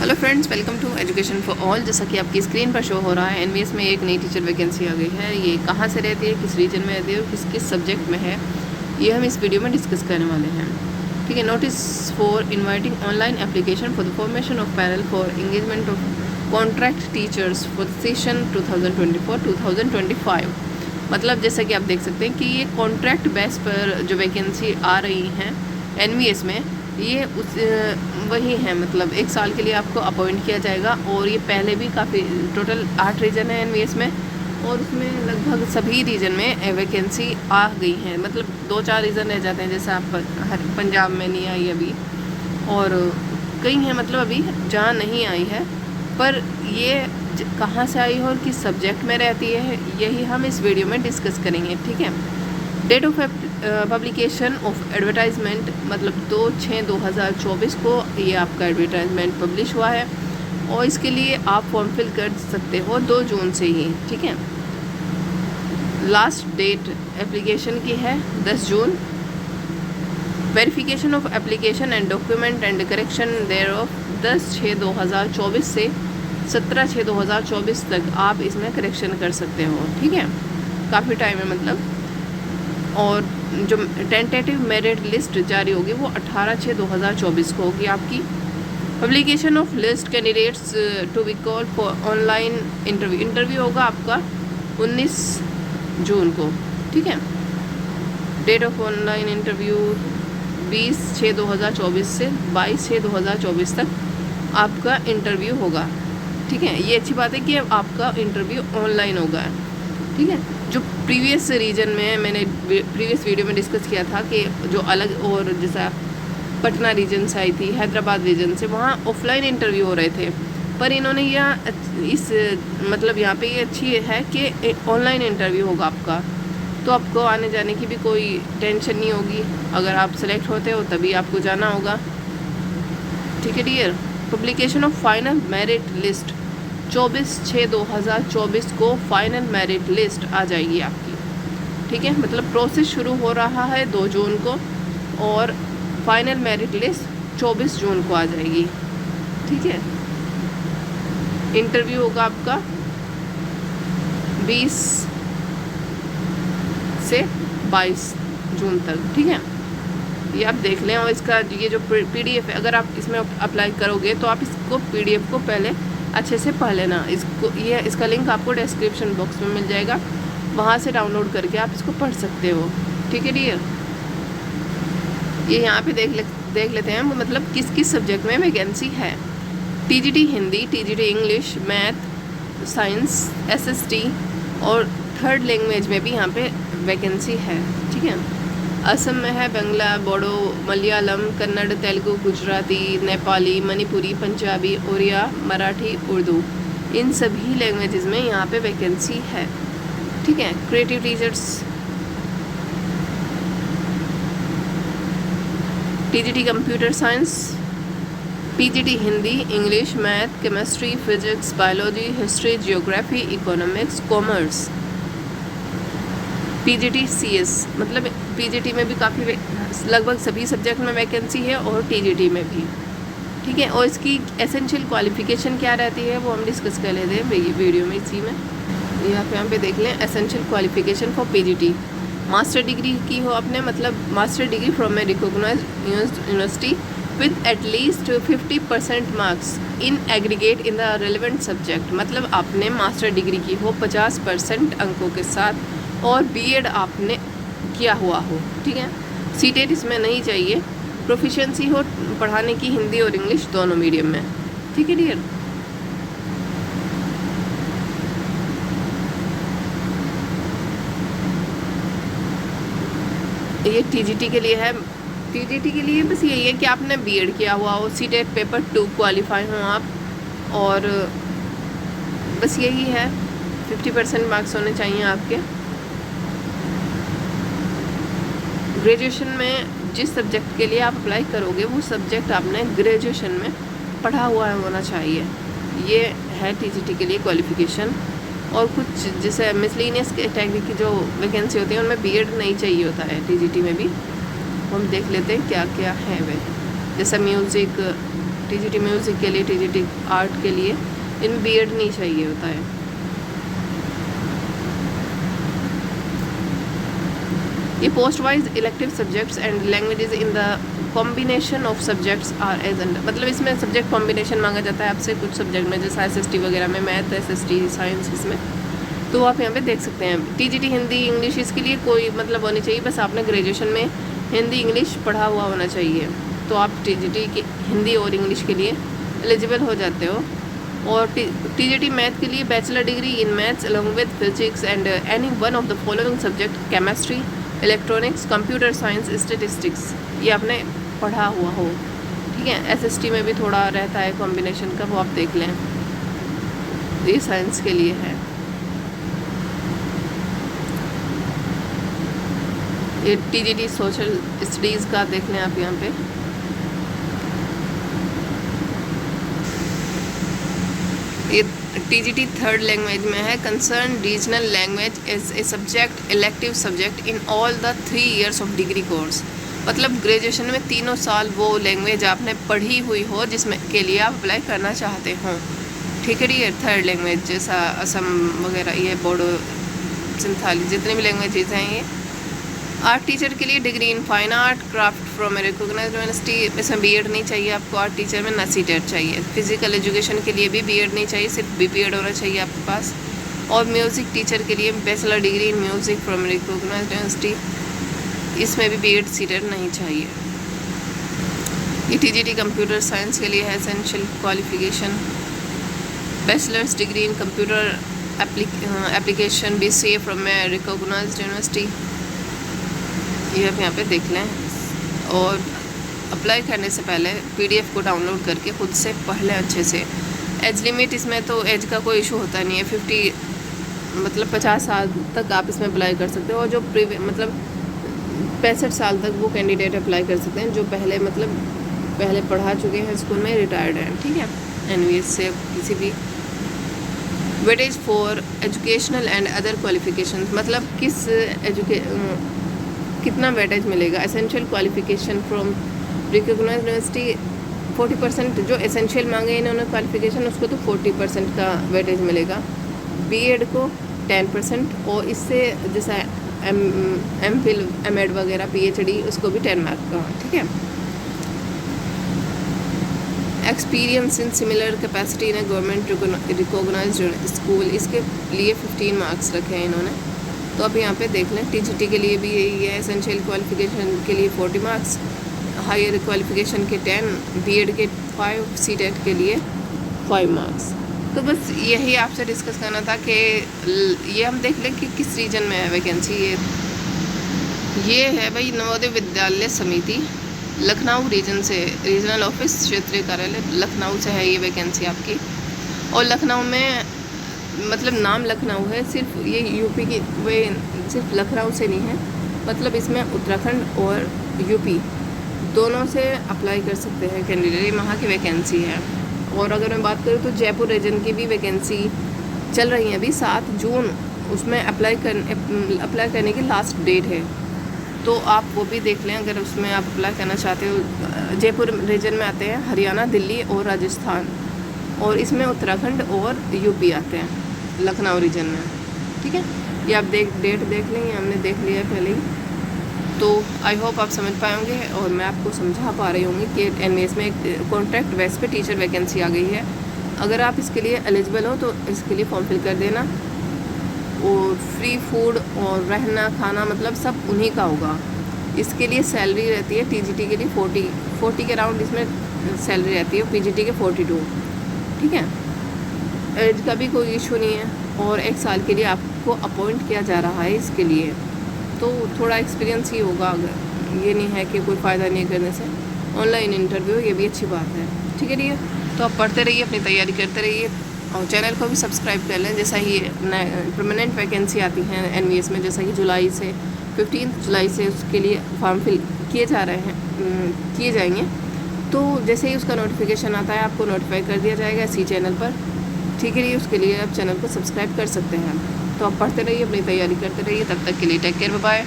Hello friends, welcome to education for all. जैसा कि आपकी स्क्रीन पर शो हो रहा है, एनवीएस में एक नई टीचर वैकेंसी आ गई है। ये कहाँ से रहती है, किस रीजन में रहती है और किस किस सब्जेक्ट में है, ये हम इस वीडियो में डिस्कस करने वाले हैं। ठीक है। Notice for inviting online application for the formation of panel for engagement of contract teachers for session 2024-2025। मतलब जैसा कि आप देख सकते हैं कि ये कॉन्ट्रैक्ट बेस पर जो वैकेंसी आ रही हैं एनवीएस में, ये उस वही है। मतलब 1 साल के लिए आपको अपॉइंट किया जाएगा। और ये पहले भी काफ़ी टोटल 8 रीजन है एनवीएस में, और उसमें लगभग सभी रीजन में वैकेंसी आ गई है। मतलब 2-4 रीजन रह जाते हैं, जैसे आप पंजाब में नहीं आई अभी, और कई हैं मतलब अभी जहाँ नहीं आई है। पर ये कहाँ से आई है और किस सब्जेक्ट में रहती है, यही हम इस वीडियो में डिस्कस करेंगे। ठीक है। Date of publication of advertisement मतलब 2/6/2024 को ये आपका एडवर्टाइजमेंट पब्लिश हुआ है, और इसके लिए आप फॉर्म फिल कर सकते हो 2 जून से ही। ठीक है। लास्ट डेट एप्लीकेशन की है 10 जून। Verification of application and document and correction there of 10/6/2024 से 17/6/2024 तक आप इसमें करेक्शन कर सकते हो। ठीक है। काफ़ी टाइम है मतलब। और जो टेंटेटिव मेरिट लिस्ट जारी होगी वो 18/6/2024 को होगी आपकी। Publication of list candidates to be call for online interview होगा आपका 19 जून को। ठीक है। डेट ऑफ ऑनलाइन इंटरव्यू 20/6/2024 से 22/6/2024 तक आपका इंटरव्यू होगा। ठीक है। ये अच्छी बात है कि आपका इंटरव्यू ऑनलाइन होगा। ठीक है। जो प्रीवियस रीजन में मैंने प्रीवियस वीडियो में डिस्कस किया था कि जो अलग, और जैसा पटना रीजन से आई थी, हैदराबाद रीजन से, वहाँ ऑफलाइन इंटरव्यू हो रहे थे। पर इन्होंने यह इस मतलब यहाँ पे ये अच्छी है कि ऑनलाइन इंटरव्यू होगा आपका, तो आपको आने जाने की भी कोई टेंशन नहीं होगी। अगर आप सेलेक्ट होते हो तभी आपको जाना होगा। ठीक है dear. Publication of final merit list 24/6/2024 को फाइनल मेरिट लिस्ट आ जाएगी आपकी। ठीक है। मतलब प्रोसेस शुरू हो रहा है 2 जून को, और फाइनल मेरिट लिस्ट 24 जून को आ जाएगी। ठीक है। इंटरव्यू होगा आपका 20 से 22 जून तक। ठीक है। ये आप देख लें। और इसका ये जो पीडीएफ है, अगर आप इसमें अप्लाई करोगे तो आप इसको पीडीएफ को पहले अच्छे से पढ़ लेना। इसका लिंक आपको डिस्क्रिप्शन बॉक्स में मिल जाएगा, वहाँ से डाउनलोड करके आप इसको पढ़ सकते हो। ठीक है डियर। ये यहाँ पे देख लेते हैं मतलब किस किस सब्जेक्ट में वैकेंसी है। TGT Hindi, TGT English, math, science, SST और 3rd लैंग्वेज में भी यहाँ पे वैकेंसी है। ठीक है। असम में है बंगला, बोडो, मलयालम, कन्नड़, तेलुगु, गुजराती, नेपाली, मणिपुरी, पंजाबी, ओरिया, मराठी, उर्दू, इन सभी लैंग्वेजेस में यहाँ पे वैकेंसी है। ठीक है। Creative teachers, TGT computer science, PGT Hindi, English, math, chemistry, physics, biology, history, geography, economics, commerce, PGT CS. मतलब पीजीटी में भी काफ़ी लगभग सभी सब्जेक्ट में वैकेंसी है, और टीजीटी में भी। ठीक है। और इसकी एसेंशियल क्वालिफिकेशन क्या रहती है वो हम डिस्कस कर लेते हैं वीडियो में। इसी में यहाँ पे देख लें। Essential qualification for PGT, master degree की हो आपने, मतलब master degree from a recognised university with at least 50% marks in aggregate in the relevant subject. मतलब आपने मास्टर डिग्री की हो 50% अंकों के साथ, और बीएड आपने किया हुआ हो। ठीक है। सीटेट इसमें नहीं चाहिए। प्रोफिशिएंसी हो पढ़ाने की हिंदी और इंग्लिश दोनों मीडियम में। ठीक है डियर। ये टीजीटी के लिए है। टीजीटी के लिए बस यही है कि आपने बीएड किया हुआ हो, सीटेट पेपर 2 क्वालिफाई हो आप, और बस यही है। 50% मार्क्स होने चाहिए आपके। ग्रेजुएशन में जिस सब्जेक्ट के लिए आप अप्लाई करोगे वो सब्जेक्ट आपने ग्रेजुएशन में पढ़ा हुआ होना चाहिए। ये है टीजीटी के लिए क्वालिफ़िकेशन। और कुछ जैसे मिसलिनियस कैटेगरी की जो वैकेंसी होती है उनमें बीएड नहीं चाहिए होता है टीजीटी में भी। हम देख लेते हैं क्या क्या है वे। जैसा म्यूज़िक, टीजीटी म्यूज़िक के लिए, टीजीटी आर्ट के लिए इनमें बीएड नहीं चाहिए होता है। ये post wise elective subjects and languages in the combination of subjects are as under, मतलब इसमें सब्जेक्ट कॉम्बिनेशन मांगा जाता है आपसे कुछ सब्जेक्ट में, जैसे एसएसटी वगैरह में, मैथ, एसएसटी, साइंस, इसमें तो आप यहाँ पे देख सकते हैं। टीजीटी हिंदी इंग्लिश, इसके लिए कोई मतलब होनी चाहिए, बस आपने ग्रेजुएशन में हिंदी इंग्लिश पढ़ा हुआ होना चाहिए, तो आप टीजीटी की हिंदी और इंग्लिश के लिए एलिजिबल हो जाते हो। और टीजीटी मैथ के लिए bachelor degree in maths along with physics and any one of the following subject, chemistry, electronics, computer science, statistics, ये आपने पढ़ा हुआ हो। ठीक है, एसएसटी में भी थोड़ा रहता है कॉम्बिनेशन का, वो आप देख लें, ये साइंस के लिए है। ये टीजीटी सोशल स्टडीज़ का देख लें आप यहाँ पे। ये टीजीटी थर्ड लैंग्वेज में है। Concern regional language is a subject, elective subject in all the 3 years of degree course, मतलब ग्रेजुएशन में 3 साल वो लैंग्वेज आपने पढ़ी हुई हो जिसमें के लिए आप अप्लाई करना चाहते हो। ठीक है, ये थर्ड लैंग्वेज जैसा असम वगैरह, ये बोडो, सिंथाली, जितनी भी लैंग्वेजेज हैं ये। आर्ट टीचर के लिए degree in fine art, craft from a recognised university, इसमें बीएड नहीं चाहिए आपको, आर्ट टीचर में ना सीटेट चाहिए। फिजिकल एजुकेशन के लिए भी बीएड नहीं चाहिए, सिर्फ बीपीएड होना चाहिए आपके पास। और म्यूज़िक टीचर के लिए bachelor degree in music from recognised university, इसमें भी बीएड सीटेट नहीं चाहिए। ये टीजीटी कंप्यूटर साइंस के लिए है essential qualification, bachelor's degree in computer application BCA from a recognised university, ये आप यहाँ पे देख लें। और अप्लाई करने से पहले पीडीएफ को डाउनलोड करके खुद से पढ़ लें अच्छे से। एज लिमिट, इसमें तो एज का कोई इशू होता नहीं है, 50 50 साल तक आप इसमें अप्लाई कर सकते हो। और जो मतलब 65 साल तक वो कैंडिडेट अप्लाई कर सकते हैं जो पहले पढ़ा चुके हैं स्कूल में, रिटायर्ड हैं। ठीक है, एनवीएस से किसी भी। Weightage for educational and other qualification, मतलब कितना वेटेज मिलेगा। Essential qualification from recognised university 40%, जो एसेंशियल मांगे इन्होंने क्वालिफिकेशन, उसको तो 40% का वेटेज मिलेगा। बीएड को 10%, और इससे जैसा एमफिल, एमएड वगैरह, पीएचडी, उसको भी 10 मार्क का। ठीक है, experience in similar capacity in a government recognised school, इसके लिए 15 मार्क्स रखे हैं इन्होंने, तो आप यहाँ पे देख लें। टीजीटी के लिए भी यही है, एसेंशियल क्वालिफिकेशन के लिए 40 मार्क्स, हायर क्वालिफिकेशन के 10, बीएड के 5, सीटेट के लिए 5 मार्क्स। तो बस यही आपसे डिस्कस करना था कि ये हम देख लें कि किस रीजन में है वैकेंसी। ये है भाई नवोदय विद्यालय समिति, लखनऊ रीजन से, रीजनल ऑफिस, क्षेत्रीय कार्यालय लखनऊ से है ये वैकेंसी आपकी। और लखनऊ में मतलब नाम लखनऊ है, सिर्फ ये यूपी की वे सिर्फ लखनऊ से नहीं है, मतलब इसमें उत्तराखंड और यूपी दोनों से अप्लाई कर सकते हैं कैंडिडेट, वहाँ की वैकेंसी है। और अगर मैं बात करूँ तो जयपुर रीजन की भी वैकेंसी चल रही है अभी, 7 जून उसमें अप्लाई करने की लास्ट डेट है, तो आप वो भी देख लें अगर उसमें आप अप्लाई करना चाहते हो। जयपुर रीजन में आते हैं हरियाणा, दिल्ली और राजस्थान, और इसमें उत्तराखंड और यूपी आते हैं लखनऊ रीजन में। ठीक है, ये आप डेट देख लें, हमने देख लिया है पहले ही। तो आई होप आप समझ पाए होंगे और मैं आपको समझा पा रही होंगी कि एनवीएस में एक कॉन्ट्रैक्ट बेस पे टीचर वैकेंसी आ गई है। अगर आप इसके लिए एलिजिबल हो तो इसके लिए फॉर्म फिल कर देना, और फ्री फूड और रहना खाना मतलब सब उन्हीं का होगा। इसके लिए सैलरी रहती है टीजीटी के लिए 40 के अराउंड इसमें सैलरी रहती है, पीजीटी के 42। ठीक है, एज का भी कोई इशू नहीं है, और 1 साल के लिए आपको अपॉइंट किया जा रहा है इसके लिए, तो थोड़ा एक्सपीरियंस ही होगा। अगर ये नहीं है कि कोई फ़ायदा नहीं करने से, ऑनलाइन इंटरव्यू, ये भी अच्छी बात है। ठीक है, ये तो आप पढ़ते रहिए, अपनी तैयारी करते रहिए, और चैनल को भी सब्सक्राइब कर लें। जैसा ही परमानेंट वैकेंसी आती हैं एनवीएस में, जैसा कि जुलाई से 15 जुलाई से उसके लिए फॉर्म फिल किए जाएंगे, तो जैसे ही उसका नोटिफिकेशन आता है आपको नोटिफाई कर दिया जाएगा इसी चैनल पर। ठीक है, उसके लिए आप चैनल को सब्सक्राइब कर सकते हैं। तो आप पढ़ते रहिए, अपनी तैयारी करते रहिए। तब तक के लिए टेक केयर, बाय बाय।